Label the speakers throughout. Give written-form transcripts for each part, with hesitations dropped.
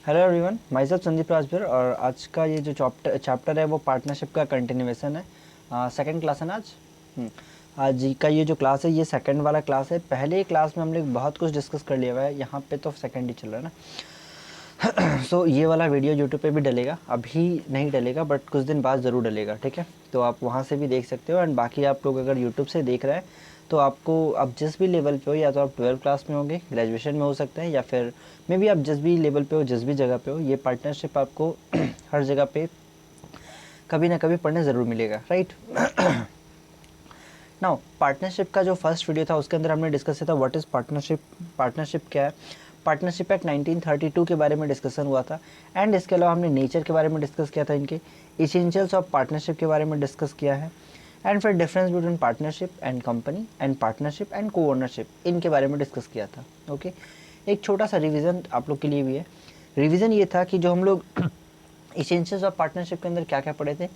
Speaker 1: Hello everyone, my self Sandeep Rajbhar और आज का ये जो चैप्टर है वो पार्टनरशिप का कंटिन्यूएशन है। सेकंड क्लास है ना आज। आज का ये जो क्लास है ये सेकंड वाला क्लास है। पहले क्लास में हमने बहुत कुछ डिस्कस कर लिया हुआ है, यहाँ पे तो सेकंड ही चल रहा है ना। सो ये वाला वीडियो यूट्यूब पे भी डलेगा, अभी नहीं डलेगा बट कुछ दिन बाद ज़रूर डलेगा, ठीक है। तो आप वहाँ से भी देख सकते हो एंड बाकी आप लोग अगर यूट्यूब से देख रहे हैं तो आपको आप जिस भी लेवल पे हो, या तो आप 12 क्लास में होंगे, ग्रेजुएशन में हो सकते हैं, या फिर मे बी आप जिस भी लेवल पे हो, जिस भी जगह पे हो, ये पार्टनरशिप आपको हर जगह पे कभी ना कभी पढ़ने ज़रूर मिलेगा, राइट। नाउ पार्टनरशिप का जो फर्स्ट वीडियो था उसके अंदर हमने डिस्कस किया था व्हाट इज़ पार्टनरशिप, पार्टनरशिप क्या है। पार्टनरशिप एक्ट 1932 के बारे में डिस्कशन हुआ था एंड इसके अलावा हमने नेचर के बारे में डिस्कस किया था, इनके इसेंशियल्स ऑफ पार्टनरशिप के बारे में डिस्कस किया है एंड फिर difference between partnership and company and partnership and को ओनरशिप, इनके बारे में डिस्कस किया था। ओके, एक छोटा सा रिवीजन आप लोग के लिए भी है। रिवीजन ये था कि जो हम लोग इसेंशियल्स ऑफ पार्टनरशिप के अंदर क्या क्या पढ़े थे।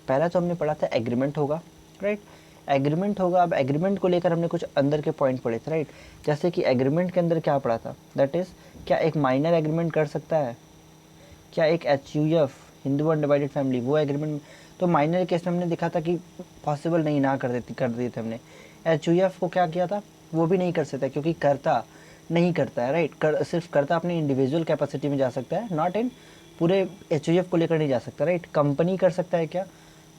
Speaker 1: पहला तो हमने पढ़ा था एग्रीमेंट होगा, राइट। एग्रीमेंट होगा, अब एग्रीमेंट को लेकर हमने कुछ अंदर के पॉइंट पढ़े थे, राइट। जैसे कि एग्रीमेंट के अंदर क्या पढ़ा था, दैट इज़ क्या एक माइनर एग्रीमेंट कर सकता है, क्या एक HUF हिंदू अनडिवाइडेड फैमिली वो एग्रीमेंट। तो माइनर केस में हमने देखा था कि पॉसिबल नहीं, ना कर दिए थे हमने। HUF को क्या किया था, वो भी नहीं कर सकता क्योंकि करता नहीं करता है, राइट। सिर्फ करता अपनी इंडिविजुअल कैपेसिटी में जा सकता है, नॉट इन पूरे HUF को लेकर नहीं जा सकता, राइट। कंपनी कर सकता है क्या,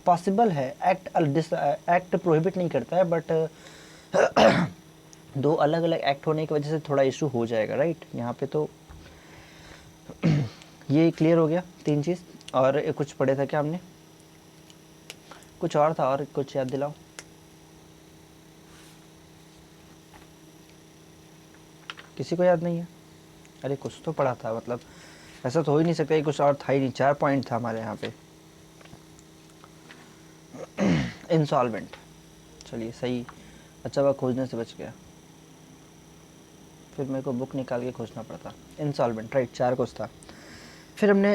Speaker 1: पॉसिबल है, एक्ट प्रोहिबिट नहीं करता है बट दो अलग अलग एक्ट होने की वजह से थोड़ा इशू हो जाएगा, राइट। यहाँ पे तो ये क्लियर हो गया तीन चीज़। और कुछ पढ़े था क्या हमने, कुछ और था, और कुछ याद दिलाओ। किसी को याद नहीं है? अरे कुछ तो पढ़ा था, मतलब ऐसा तो हो ही नहीं सकता, कुछ और था ही नहीं। 4 पॉइंट था हमारे यहाँ पे। इंसॉल्वेंट, चलिए सही, अच्छा वह खोजने से बच गया, फिर मेरे को बुक निकाल के खोजना पड़ता। इंसॉल्वेंट, राइट, 4 कुछ था। फिर हमने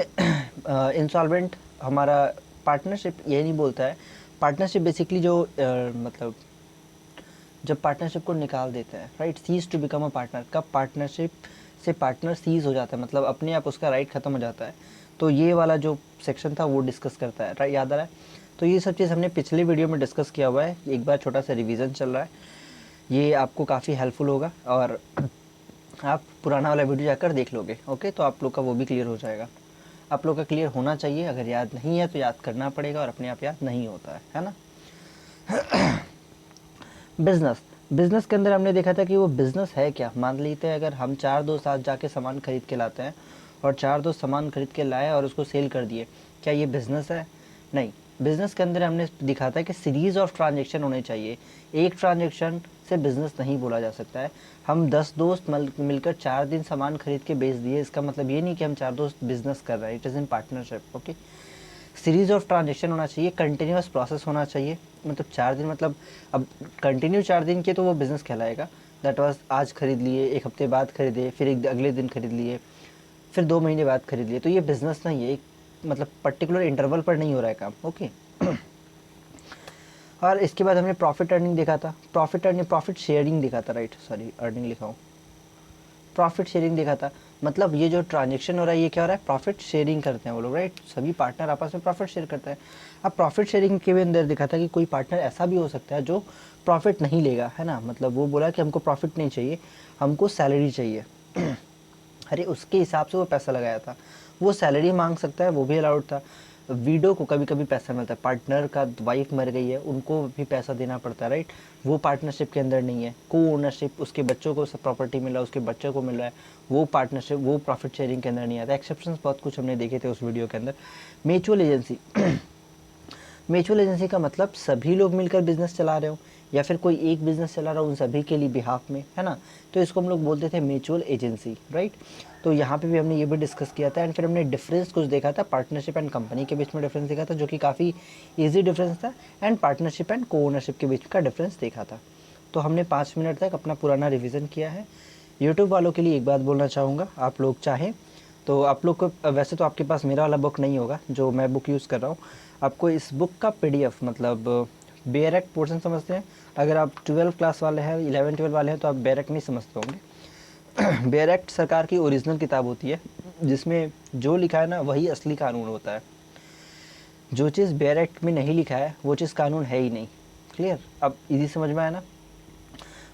Speaker 1: इंसॉल्वेंट हमारा पार्टनरशिप ये नहीं बोलता है। पार्टनरशिप बेसिकली जो मतलब जब पार्टनरशिप को निकाल देते हैं, right, cease to become a partner, कब पार्टनरशिप से पार्टनर सीज हो जाता है, मतलब अपने आप उसका राइट ख़त्म हो जाता है। तो ये वाला जो सेक्शन था वो डिस्कस करता है, राइट, याद आ रहा है। तो ये सब चीज़ हमने पिछले वीडियो में डिस्कस किया हुआ है, एक बार छोटा सा रिवीजन चल रहा है, ये आपको काफ़ी हेल्पफुल होगा और आप पुराना वाला वीडियो जाकर देख लोगे, ओके। तो आप लोग का वो भी क्लियर हो जाएगा। आप लोग का क्लियर होना चाहिए, अगर याद नहीं है तो याद करना पड़ेगा और अपने आप याद नहीं होता है ना। बिजनेस, बिजनेस के अंदर हमने देखा था कि वो बिजनेस है क्या। मान लेते हैं अगर हम 4 दोस्त साथ जाके सामान खरीद के लाते हैं और 4 दोस्त सामान खरीद के लाए और उसको सेल कर दिए, क्या ये बिजनेस है? नहीं। बिजनेस के अंदर हमने दिखा था कि सीरीज ऑफ ट्रांजेक्शन होने चाहिए, एक ट्रांजेक्शन से बिजनेस नहीं बोला जा सकता है। हम 10 दोस्त मिलकर 4 दिन सामान खरीद के बेच दिए, इसका मतलब ये नहीं कि हम 4 दोस्त बिजनेस कर रहे हैं, it is in partnership, okay. Series of transaction होना चाहिए, कंटिन्यूस प्रोसेस होना चाहिए, मतलब 4 दिन, मतलब अब कंटिन्यू 4 दिन के तो वो बिज़नेस कहलाएगा। दैट वाज आज खरीद लिए, एक हफ्ते बाद खरीदे, फिर एक अगले दिन खरीद लिए, फिर 2 महीने बाद खरीद लिए, तो ये बिज़नेस नहीं है, एक मतलब पर्टिकुलर इंटरवल पर नहीं हो रहा है काम, ओके। और इसके बाद हमने प्रॉफिट अर्निंग देखा था, प्रॉफिट शेयरिंग देखा था, राइट, सॉरी अर्निंग लिखा हूँ, प्रॉफिट शेयरिंग देखा था। मतलब ये जो ट्रांजेक्शन हो रहा है ये क्या हो रहा है, प्रॉफिट शेयरिंग करते हैं वो लोग, राइट। सभी पार्टनर आपस में प्रॉफिट शेयर करते हैं। अब प्रॉफिट शेयरिंग के भी अंदर देखा था कि कोई पार्टनर ऐसा भी हो सकता है जो प्रॉफिट नहीं लेगा, है ना। मतलब वो बोला कि हमको प्रॉफिट नहीं चाहिए, हमको सैलरी चाहिए। अरे उसके हिसाब से वो पैसा लगाया था, वो सैलरी मांग सकता है, वो भी अलाउड था। वीडो को कभी कभी पैसा मिलता है, पार्टनर का वाइफ मर गई है उनको भी पैसा देना पड़ता है, राइट। वो पार्टनरशिप के अंदर नहीं है। को ओनरशिप, उसके बच्चों को सब प्रॉपर्टी मिल रहा है, उसके बच्चों को मिल रहा है, वो पार्टनरशिप, वो प्रॉफिट शेयरिंग के अंदर नहीं आता। एक्सेप्शंस बहुत कुछ हमने देखे थे उस वीडियो के अंदर। म्यूचुअल एजेंसी, म्यूचुअल एजेंसी का मतलब सभी लोग मिलकर बिजनेस चला रहे हो या फिर कोई एक बिजनेस चला रहा हो उन सभी के लिए बिहाफ में, है ना। तो इसको हम लोग बोलते थे म्यूचुअल एजेंसी, राइट। तो यहाँ पे भी हमने ये भी डिस्कस किया था एंड फिर हमने डिफरेंस कुछ देखा था, पार्टनरशिप एंड कंपनी के बीच में डिफरेंस देखा था जो कि काफ़ी ईजी डिफरेंस था, एंड पार्टनरशिप एंड को ओनरशिप के बीच का डिफरेंस देखा था। तो हमने 5 मिनट तक अपना पुराना रिविज़न किया है। यूट्यूब वालों के लिए एक बात बोलना चाहूँगा, आप लोग चाहें तो आप लोग को, वैसे तो आपके पास मेरा वाला बुक नहीं होगा जो मैं बुक यूज़ कर रहा हूँ, आपको इस बुक का PDF मतलब बेयरक पोर्शन समझते हैं। अगर आप 12 क्लास वाले हैं, 11 12 वाले हैं तो आप बेयरक नहीं समझते होंगे। बेयर एक्ट सरकार की ओरिजिनल किताब होती है, जिसमें जो लिखा है ना वही असली कानून होता है। जो चीज़ बेयर एक्ट में नहीं लिखा है वो चीज़ कानून है ही नहीं। क्लियर? अब इजी समझ में आया ना?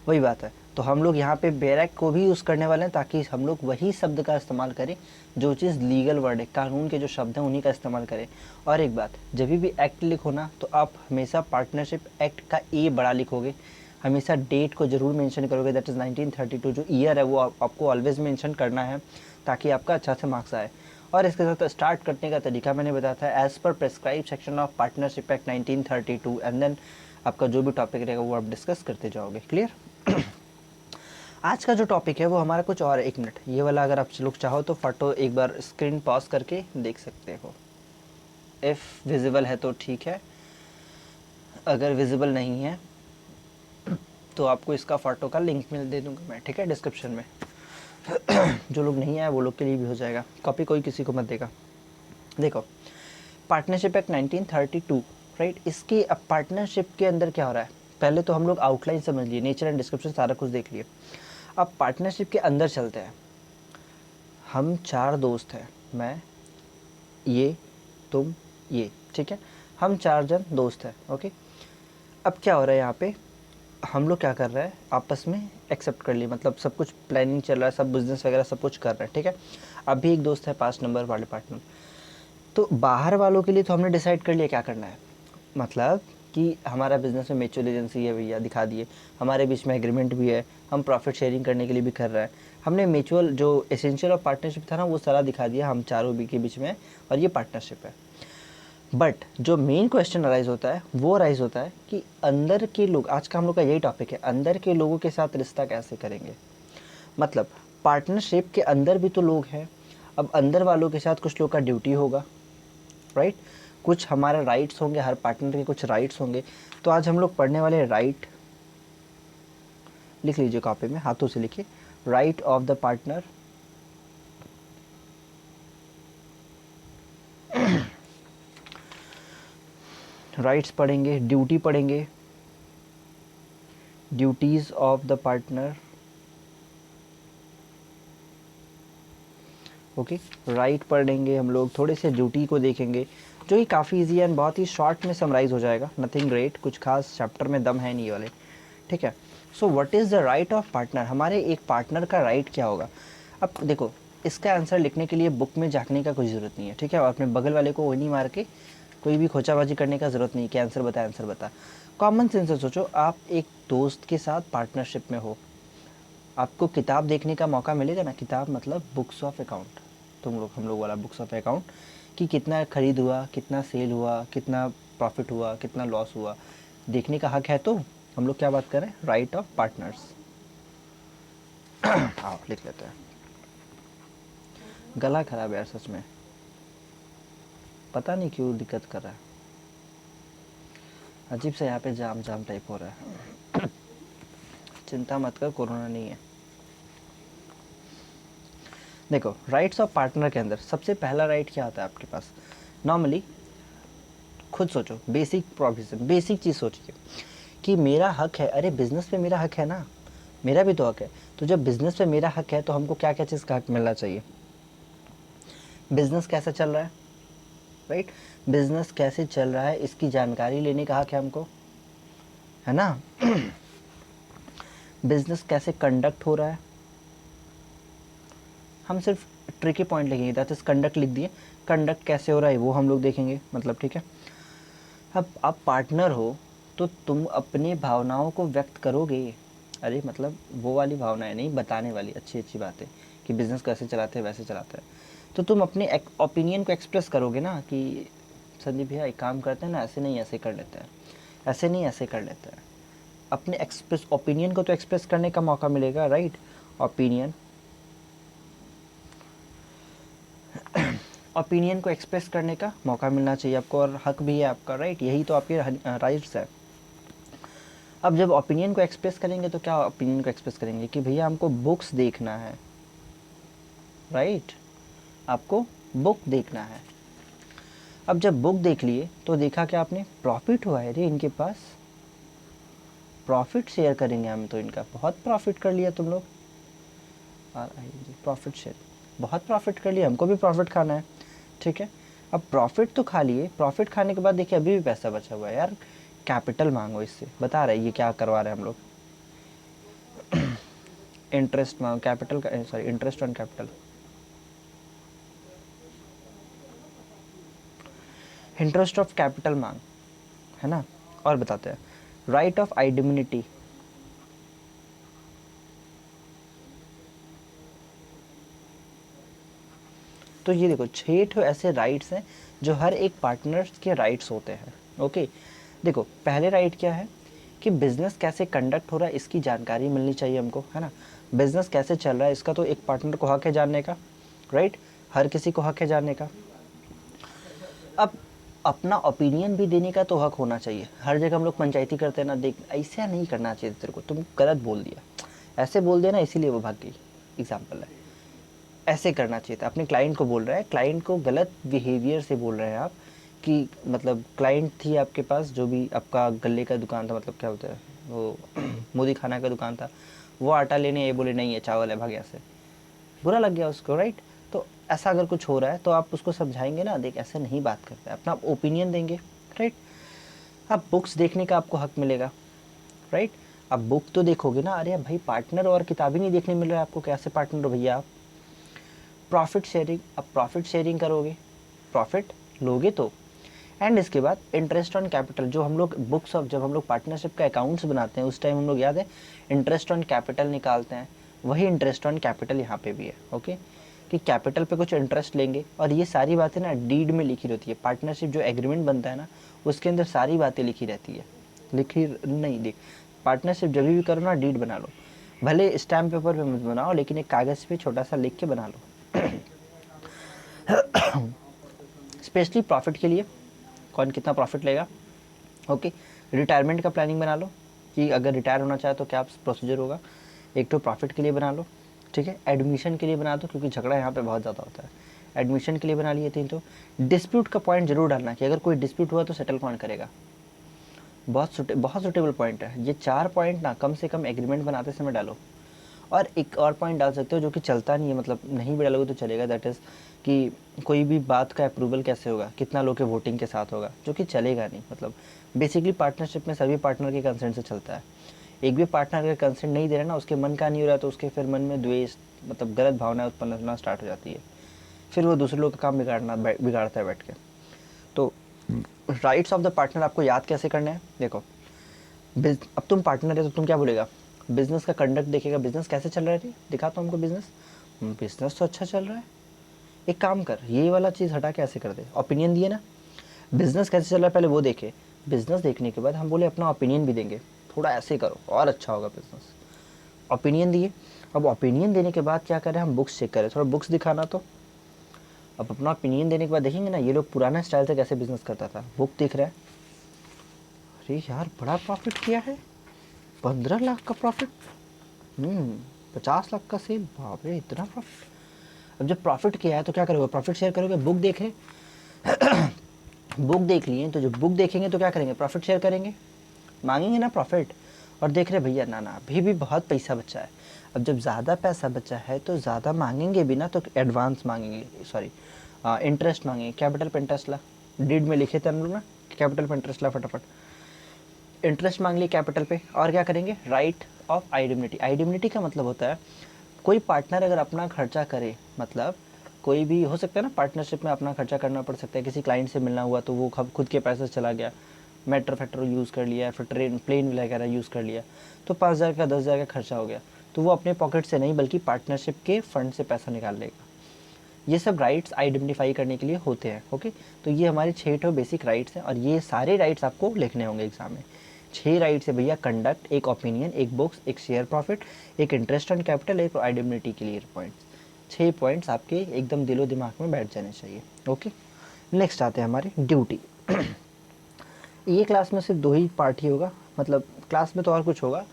Speaker 1: वही बात है। तो हम लोग यहाँ पे बेयर एक्ट को भी यूज़ करने वाले हैं, ताकि हम लोग वही शब्द का इस्तेमाल करें जो चीज़ लीगल वर्ड है, कानून के जो शब्द हैं उन्हीं का इस्तेमाल करें। और एक बात, जब भी एक्ट लिखो ना तो आप हमेशा पार्टनरशिप एक्ट का ए बड़ा लिखोगे, हमेशा डेट को ज़रूर मेंशन करोगे, दैट इज़ 1932। जो ईयर है वो आपको ऑलवेज मेंशन करना है, ताकि आपका अच्छा से मार्क्स आए। और इसके साथ स्टार्ट करने का तरीका मैंने बताया था, as per prescribe section of partnership act 1932, and then आपका जो भी टॉपिक रहेगा वो आप डिस्कस करते जाओगे। क्लियर? आज का जो टॉपिक है वो हमारा कुछ और है। 1 मिनट, ये वाला अगर आप लोग चाहो तो फटो एक बार स्क्रीन पॉज करके देख सकते हो। इफ़ विजिबल है तो ठीक है, अगर विजिबल नहीं है तो आपको इसका फ़ोटो का लिंक मिल दे दूंगा मैं, ठीक है, डिस्क्रिप्शन में। जो लोग नहीं आए वो लोग के लिए भी हो जाएगा, कॉपी कोई किसी को मत देगा। देखो, पार्टनरशिप एक्ट 1932, राइट, इसकी अब पार्टनरशिप के अंदर क्या हो रहा है, पहले तो हम लोग आउटलाइन समझ लिए, नेचर एंड डिस्क्रिप्शन सारा कुछ देख लिए। अब पार्टनरशिप के अंदर चलते हैं। हम 4 दोस्त हैं, मैं, ये, तुम, ये, ठीक है, हम 4 जन दोस्त हैं। ओके, अब क्या हो रहा है यहाँ पे, हम लोग क्या कर रहे हैं, आपस में एक्सेप्ट कर लिए, मतलब सब कुछ प्लानिंग चल रहा है, सब बिजनेस वगैरह सब कुछ कर रहे हैं, ठीक है। अभी एक दोस्त है 5 नंबर वाले पार्टनर। तो बाहर वालों के लिए तो हमने डिसाइड कर लिया क्या करना है, मतलब कि हमारा बिजनेस में म्यूचुअल एजेंसी है भैया, दिखा दिए, हमारे बीच में एग्रीमेंट भी है, हम प्रॉफिट शेयरिंग करने के लिए भी कर रहे हैं। हमने म्यूचुअल जो एसेंशियल ऑफ पार्टनरशिप था ना वो सारा दिखा दिया हम चारों भी के बीच में, और ये पार्टनरशिप है। बट जो मेन क्वेश्चन अराइज होता है वो अराइज होता है कि अंदर के लोग, आज का हम लोग का यही टॉपिक है, अंदर के लोगों के साथ रिश्ता कैसे करेंगे। मतलब पार्टनरशिप के अंदर भी तो लोग हैं, अब अंदर वालों के साथ कुछ लोग का ड्यूटी होगा, राइट, कुछ हमारे राइट्स होंगे, हर पार्टनर के कुछ राइट्स होंगे। तो आज हम लोग पढ़ने वाले राइट, लिख लीजिए कॉपी में, हाथों से लिखिए, right of the partner, rights पढ़ेंगे, ड्यूटी पढ़ेंगे, duties of the partner, okay, right पढ़ेंगे हम लोग, थोड़े से ड्यूटी को देखेंगे, जो कि काफ़ी इजी है एंड बहुत ही शॉर्ट में समराइज हो जाएगा, नथिंग ग्रेट, कुछ खास चैप्टर में दम है नहीं वाले, ठीक है। So what is the right of partner, हमारे एक पार्टनर का राइट क्या होगा। अब देखो, इसका आंसर लिखने के लिए बुक में झाँकने का कोई ज़रूरत नहीं है, ठीक है, और अपने बगल वाले को वो नहीं मार के कोई भी खोचाबाजी करने का ज़रूरत नहीं कि आंसर बता, आंसर बता। कॉमन सेंस से सोचो, आप एक दोस्त के साथ पार्टनरशिप में हो, आपको किताब देखने का मौका मिलेगा ना, किताब मतलब बुक्स ऑफ अकाउंट, तुम लोग हम लोग वाला बुक्स ऑफ अकाउंट, कि कितना खरीद हुआ, कितना सेल हुआ, कितना प्रॉफिट हुआ, कितना लॉस हुआ, देखने का हक है। तो हम लोग क्या बात कर रहे हैं, राइट ऑफ पार्टनर्स। आओ लिख लेते हैं। गला खराब है यार सच में, पता नहीं क्यों दिक्कत कर रहा है, अजीब से यहाँ पे जाम जाम टाइप हो रहा है। चिंता मत कर, कोरोना नहीं है। देखो, राइट्स ऑफ पार्टनर के अंदर सबसे पहला राइट क्या होता है आपके पास, नॉर्मली खुद सोचो, बेसिक प्रोविजन, बेसिक चीज़ सोचिए कि मेरा हक है, अरे बिजनेस पे मेरा हक है ना, मेरा भी तो हक है। तो जब बिजनेस पे मेरा हक है तो हमको क्या क्या चीज़ का हक मिलना चाहिए, बिजनेस कैसा चल रहा है, राइट, बिजनेस कैसे चल रहा है इसकी जानकारी लेने का हक है हमको, है ना। बिजनेस कैसे कंडक्ट हो रहा है, हम सिर्फ ट्रिकी पॉइंट लिखेंगे, दैट इज कंडक्ट लिख दिए, कंडक्ट कैसे हो रहा है वो हम लोग देखेंगे, मतलब ठीक है। अब आप पार्टनर हो तो तुम अपनी भावनाओं को व्यक्त करोगे, अरे मतलब वो वाली भावनाएं नहीं, बताने वाली अच्छी अच्छी बातें कि बिज़नेस कैसे चलाते हैं वैसे चलाते हैं। तो तुम अपने ओपिनियन को एक्सप्रेस करोगे ना कि संदीप भैया एक काम करते हैं ना, ऐसे नहीं ऐसे कर लेते हैं, ऐसे नहीं ऐसे कर लेते हैं। अपने एक्सप्रेस ओपिनियन को तो एक्सप्रेस करने का मौका मिलेगा, राइट, ओपिनियन, ओपिनियन को एक्सप्रेस करने का मौका मिलना चाहिए आपको, और हक भी है आपका, राइट, यही तो आपके राइट्स है। अब जब ओपिनियन को एक्सप्रेस करेंगे तो क्या ओपिनियन को एक्सप्रेस करेंगे कि भैया हमको बुक्स देखना है, राइट, आपको बुक देखना है। अब जब बुक देख लिए तो देखा क्या आपने, प्रॉफिट हुआ है रे इनके पास, प्रॉफिट शेयर करेंगे हम तो, इनका बहुत प्रॉफिट कर लिया तुम लोग, RING प्रॉफिट शेयरिंग। बहुत प्रॉफिट कर लिया, हमको भी प्रॉफिट खाना है, ठीक है। अब प्रॉफिट तो खा लिए, प्रॉफिट खाने के बाद देखिए अभी भी पैसा बचा हुआ है यार, कैपिटल मांगो इससे, बता रहे ये क्या करवा रहे हैं हम लोग। इंटरेस्ट मांगो, कैपिटल का sorry interest on capital, interest of capital मांग, है ना। और बताते हैं राइट ऑफ आइडेमिनिटी, तो ये देखो 6 ठो ऐसे राइट्स हैं जो हर एक पार्टनर के राइट्स होते हैं। ओके, देखो पहले राइट क्या है कि बिजनेस कैसे कंडक्ट हो रहा है इसकी जानकारी मिलनी चाहिए हमको, है ना। बिजनेस कैसे चल रहा है इसका तो एक पार्टनर को हक है जानने का, राइट, हर किसी को हक है जानने का। अब अपना ओपिनियन भी देने का तो हक होना चाहिए। हर जगह हम लोग पंचायती करते हैं ना, देख ऐसा नहीं करना चाहिए तेरे को, तुम गलत बोल दिया, ऐसे बोल दिया ना इसीलिए वो भाग गई, एग्जाम्पल है। ऐसे करना चाहिए था, अपने क्लाइंट को बोल रहा है, क्लाइंट को गलत बिहेवियर से बोल रहे हैं आप कि मतलब क्लाइंट थी आपके पास जो भी आपका गले का दुकान था, मतलब क्या होता है वो मोदी खाना का दुकान था, वो आटा लेने ये बोले नहीं है चावल है, भाग यहाँ से, बुरा लग गया उसको, राइट। तो ऐसा अगर कुछ हो रहा है तो आप उसको समझाएंगे ना, देख ऐसे नहीं बात करते, अपना ओपिनियन देंगे, राइट। अब बुक्स देखने का आपको हक मिलेगा, राइट। अब बुक तो देखोगे ना, अरे भाई पार्टनर और किताबी नहीं देखने मिल रहा है आपको, कैसे पार्टनर हो भैया आप। प्रॉफिट शेयरिंग, अब प्रॉफिट शेयरिंग करोगे, प्रॉफिट लोगे तो, एंड इसके बाद इंटरेस्ट ऑन कैपिटल, जो हम लोग बुक्स ऑफ जब हम लोग पार्टनरशिप का अकाउंट्स बनाते हैं उस टाइम हम लोग याद है इंटरेस्ट ऑन कैपिटल निकालते हैं, वही इंटरेस्ट ऑन कैपिटल यहाँ पे भी है। ओके, कि कैपिटल पे कुछ इंटरेस्ट लेंगे, और ये सारी बातें ना डीड में लिखी रहती है, पार्टनरशिप जो एग्रीमेंट बनता है ना उसके अंदर सारी बातें लिखी रहती है। लिखी नहीं, देख पार्टनरशिप जब भी करो ना डीड बना लो, भले स्टैम्प पेपर पे मत बनाओ लेकिन एक कागज़ पे छोटा सा लिख के बना लो। स्पेशली प्रॉफिट के लिए, कौन कितना प्रॉफिट लेगा। ओके, रिटायरमेंट का प्लानिंग बना लो कि अगर रिटायर होना चाहे तो क्या प्रोसीजर होगा, एक तो प्रॉफिट के लिए बना लो, ठीक है। एडमिशन के लिए बना दो क्योंकि झगड़ा यहाँ पे बहुत ज़्यादा होता है, एडमिशन के लिए बना लिए तीन। तो डिस्प्यूट का पॉइंट जरूर डालना कि अगर कोई डिस्प्यूट हुआ तो सेटल कौन करेगा, बहुत सुटेबल पॉइंट है ये। 4 पॉइंट ना कम से कम एग्रीमेंट बनाते समय डालो। और एक और पॉइंट डाल सकते हो जो कि चलता नहीं है, मतलब नहीं भी डालोगे तो चलेगा, दैट इज़ कि कोई भी बात का अप्रूवल कैसे होगा, कितना लोग के वोटिंग के साथ होगा, जो कि चलेगा नहीं। मतलब बेसिकली पार्टनरशिप में सभी पार्टनर के कंसेंट से चलता है। एक भी पार्टनर अगर कंसेंट नहीं दे रहा ना, उसके मन का नहीं हो रहा तो उसके फिर मन में द्वेष, मतलब गलत भावना उत्पन्न होना स्टार्ट हो जाती है, फिर वो दूसरे लोग का काम बिगाड़ता है बैठ के। तो राइट्स ऑफ द पार्टनर आपको याद कैसे करना है, देखो अब तुम पार्टनर है तो तुम क्या बोलेगा, बिजनेस का कंडक्ट देखेगा, बिजनेस कैसे चल रहा है, दिखा तो हमको बिजनेस, बिजनेस तो अच्छा चल रहा है। एक काम कर, ये वाला चीज़ हटा के ऐसे कर दे, ओपिनियन दिए ना, बिजनेस कैसे चल रहा है पहले वो देखे, बिजनेस देखने के बाद हम बोले अपना ओपिनियन भी देंगे, थोड़ा ऐसे करो और अच्छा होगा बिजनेस। ओपिनियन दिए, अब ओपिनियन देने के बाद क्या करें, हम बुक्स चेक करें, थोड़ा बुक्स दिखाना। तो अब अपना ओपिनियन देने के बाद देखेंगे ना ये लोग पुराना स्टाइल से कैसे बिजनेस करता था, बुक दिख रहा है, अरे यार बड़ा प्रॉफिट किया है, 15 लाख का प्रॉफिट, 50 लाख का सेल, बाप रे इतना प्रॉफिट। अब जब प्रॉफिट किया है तो क्या करोगे, प्रॉफिट शेयर करोगे, बुक देखे बुक देख लिए तो जब बुक देखेंगे तो क्या करेंगे, प्रॉफिट शेयर करेंगे, मांगेंगे ना प्रॉफिट। और देख रहे भैया ना ना अभी भी बहुत पैसा बचा है, अब जब ज़्यादा पैसा बचा है तो ज़्यादा मांगेंगे भी ना, तो एडवांस मांगेंगे, सॉरी इंटरेस्ट मांगेंगे, कैपिटल पे इंटरेस्ट ला, डीड में लिखे थे हम लोग ना, कैपिटल पे इंटरेस्ट ला फटाफट, इंटरेस्ट मांग लिए कैपिटल पे। और क्या करेंगे, राइट ऑफ आइडेमनिटी, आइडेमनिटी का मतलब होता है कोई पार्टनर अगर अपना खर्चा करे, मतलब कोई भी हो सकता है ना पार्टनरशिप में अपना खर्चा करना पड़ सकता है, किसी क्लाइंट से मिलना हुआ तो वो खुद के पैसे से चला गया, मेट्रो फैक्टर यूज़ कर लिया, फिर ट्रेन प्लेन वगैरह यूज़ कर लिया, तो 5,000 का 10,000 का खर्चा हो गया, तो वो अपने पॉकेट से नहीं बल्कि पार्टनरशिप के फंड से पैसा निकाल लेगा। ये सब राइट्स आइडेंटिफाई करने के लिए होते हैं। ओके, तो ये हमारे 6 ठो बेसिक राइट्स हैं और ये सारे राइट्स आपको लिखने होंगे एग्जाम में। 6 राइट्स है भैया, कंडक्ट, एक ओपिनियन, एक बुक्स, एक शेयर प्रॉफिट, एक इंटरेस्ट ऑन कैपिटल, एक आइडेंटिटी क्लियर पॉइंट्स। 6 पॉइंट्स आपके एकदम दिलो दिमाग में बैठ जाने चाहिए। ओके, नेक्स्ट आते हैं हमारे ड्यूटी। ये क्लास में सिर्फ 2 ही पार्ट ही होगा, मतलब क्लास में तो और कुछ होगा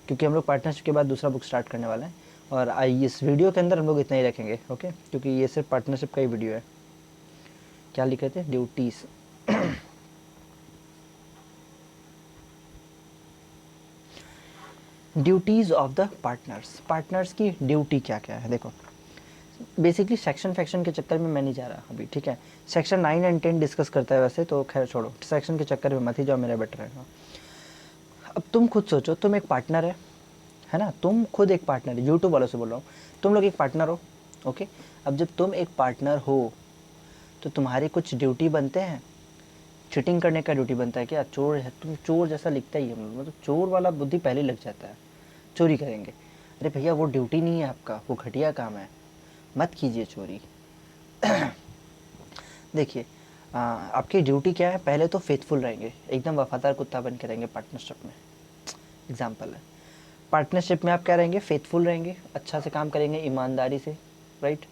Speaker 1: क्योंकि हम लोग पार्टनरशिप के बाद दूसरा बुक स्टार्ट करने वाले हैं, और इस वीडियो के अंदर हम लोग इतना ही रखेंगे। ओके, क्योंकि ये सिर्फ पार्टनरशिप का ही वीडियो है। क्या लिखे थे, duties. Duties of the partners, partners की ड्यूटी क्या क्या है। देखो बेसिकली सेक्शन फैक्शन के चक्कर में मैं नहीं जा रहा अभी, ठीक है। सेक्शन 9 एंड 10 डिस्कस करता है वैसे तो, खैर छोड़ो, सेक्शन के चक्कर में मत ही जाओ, मेरा बेटर रहेगा। अब तुम खुद सोचो, तुम एक पार्टनर है ना, तुम खुद एक पार्टनर है, यूट्यूब वालों से बोल रहा हूँ, तुम लोग एक पार्टनर हो, ओके। अब जब तुम एक पार्टनर हो तो तुम्हारे कुछ ड्यूटी बनते हैं। चीटिंग करने का ड्यूटी बनता है क्या? चोर है तुम, चोर जैसा लिखता ही है, मतलब चोर वाला बुद्धि पहले लग जाता है, चोरी करेंगे। अरे भैया वो ड्यूटी नहीं है आपका, वो घटिया काम है, मत कीजिए चोरी। देखिए आपकी ड्यूटी क्या है, पहले तो फेथफुल रहेंगे, एकदम वफादार कुत्ता बन के रहेंगे पार्टनरशिप में। एग्जाम्पल है, पार्टनरशिप में आप क्या रहेंगे, फेथफुल रहेंगे, अच्छा से काम करेंगे ईमानदारी से, राइट।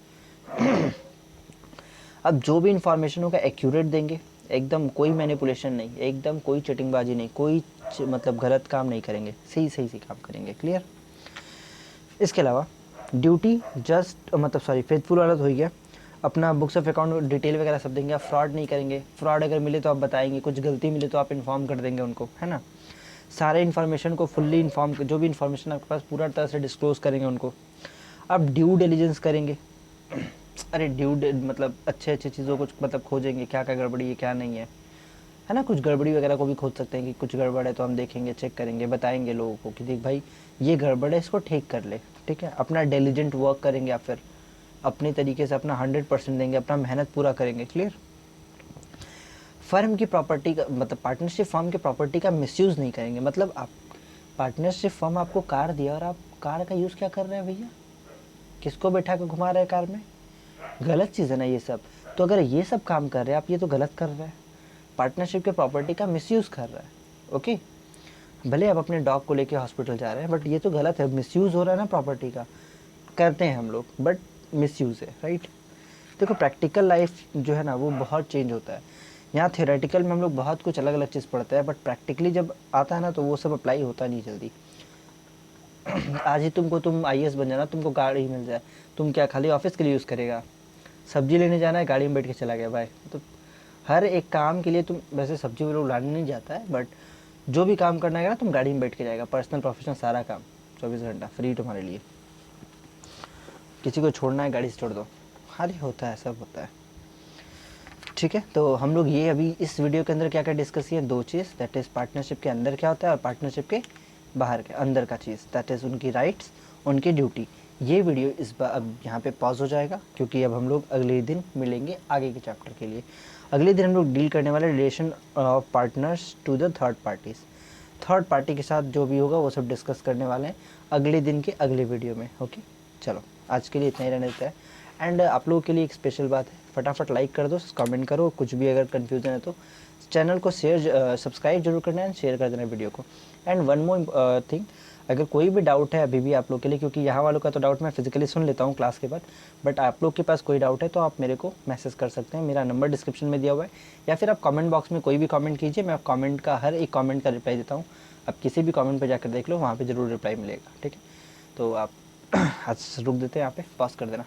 Speaker 1: अब जो भी इंफॉर्मेशन होगा एक्यूरेट देंगे, एकदम कोई मैनिपुलेशन नहीं, एकदम कोई चीटिंगबाजी नहीं, कोई मतलब गलत काम नहीं करेंगे, सही सही से काम करेंगे, क्लियर। इसके अलावा ड्यूटी जस्ट मतलब सॉरी फेथफुल वाला तो हो गया, अपना बुक्स ऑफ अकाउंट डिटेल वगैरह सब देंगे, आप फ्रॉड नहीं करेंगे, फ्रॉड अगर मिले तो आप बताएंगे, कुछ गलती मिले तो आप इन्फॉर्म कर देंगे उनको, है ना। सारे इन्फॉर्मेशन को फुल्ली इन्फॉर्म, जो भी इन्फॉर्मेशन आपके पास पूरा तरह से डिस्क्लोज करेंगे उनको। आप ड्यू डिलिजेंस करेंगे। अरे ड्यू मतलब अच्छे अच्छे चीज़ों को मतलब खोजेंगे, क्या क्या गड़बड़ी है क्या नहीं है ना। कुछ गड़बड़ी वगैरह को भी खोज सकते हैं कि कुछ गड़बड़ है तो हम देखेंगे, चेक करेंगे, बताएंगे लोगों को कि देख भाई ये गड़बड़ है, इसको ठीक कर ले, ठीक है। अपना डिलीजेंट वर्क करेंगे, या फिर अपनी तरीके से अपना 100% देंगे, अपना मेहनत पूरा करेंगे, क्लियर। फर्म की प्रॉपर्टी का मतलब पार्टनरशिप फर्म की प्रॉपर्टी का मिसयूज़ नहीं करेंगे। मतलब आप पार्टनरशिप फर्म आपको कार दिया और आप कार का यूज़ क्या कर रहे हैं भैया, किसको बैठा कर घुमा रहे हैं कार में, गलत चीज़ है ना ये सब। तो अगर ये सब काम कर रहे हैं आप, ये तो गलत कर रहे हैं, पार्टनरशिप के प्रॉपर्टी का मिसयूज़ कर रहा है, ओके। भले आप अपने डॉग को लेके हॉस्पिटल जा रहे हैं, बट ये तो गलत है, मिसयूज़ हो रहा है ना प्रॉपर्टी का, करते हैं हम लोग, बट मिसयूज़ है, राइट। देखो प्रैक्टिकल लाइफ जो है ना वो बहुत चेंज होता है। यहाँ थियोरेटिकल में हम लोग बहुत कुछ अलग अलग चीज़ पढ़ते हैं, बट प्रैक्टिकली जब आता है ना तो वो सब अप्लाई होता नहीं जल्दी। आज ही तुम IAS बन जाना, तुमको गाड़ी मिल जाए, तुम क्या खाली ऑफिस के लिए यूज़ करेगा? सब्जी लेने जाना है, गाड़ी में बैठ के चला गया भाई। तो हर एक काम के लिए तुम, वैसे सब्जी वो लोग लाने नहीं जाता है, बट जो भी काम करना है ना तुम गाड़ी में बैठ के जाएगा, पर्सनल प्रोफेशनल सारा काम 24 घंटा फ्री तुम्हारे लिए। किसी को छोड़ना है गाड़ी से छोड़ दो, अरे होता है, सब होता है, ठीक है। तो हम लोग ये अभी इस वीडियो के अंदर क्या क्या डिस्कस किए, दो चीज़, दैट इज़ पार्टनरशिप के अंदर क्या होता है और पार्टनरशिप के बाहर के अंदर का चीज़, दैट इज़ उनकी राइट्स, उनकी ड्यूटी। ये वीडियो इस बार अब यहाँ पे पॉज हो जाएगा, क्योंकि अब हम लोग अगले दिन मिलेंगे आगे के चैप्टर के लिए। अगले दिन हम लोग डील करने वाले relation of partners to the third parties, third party के साथ जो भी होगा वो सब डिस्कस करने वाले हैं अगले दिन के अगले वीडियो में, ओके। चलो आज के लिए इतना ही रहने देता है। एंड आप लोगों के लिए एक स्पेशल बात है, फटाफट लाइक कर दो, कमेंट करो, कुछ भी अगर कन्फ्यूज़न है तो चैनल को शेयर सब्सक्राइब जरूर करना है, शेयर कर देना वीडियो को। एंड वन मोर थिंग, अगर कोई भी डाउट है अभी भी आप लोग के लिए, क्योंकि यहाँ वालों का तो डाउट मैं फिजिकली सुन लेता हूँ क्लास के बाद, बट आप लोग के पास कोई डाउट है तो आप मेरे को मैसेज कर सकते हैं, मेरा नंबर डिस्क्रिप्शन में दिया हुआ है, या फिर आप कमेंट बॉक्स में कोई भी कमेंट कीजिए, मैं आप कमेंट का हर एक कमेंट का रिप्लाई देता हूँ। आप किसी भी कमेंट पर जाकर देख लो, वहाँ पर ज़रूर रिप्लाई मिलेगा, ठीक है। तो आप आज रुक देते हैं, यहाँ पे पॉज कर देना।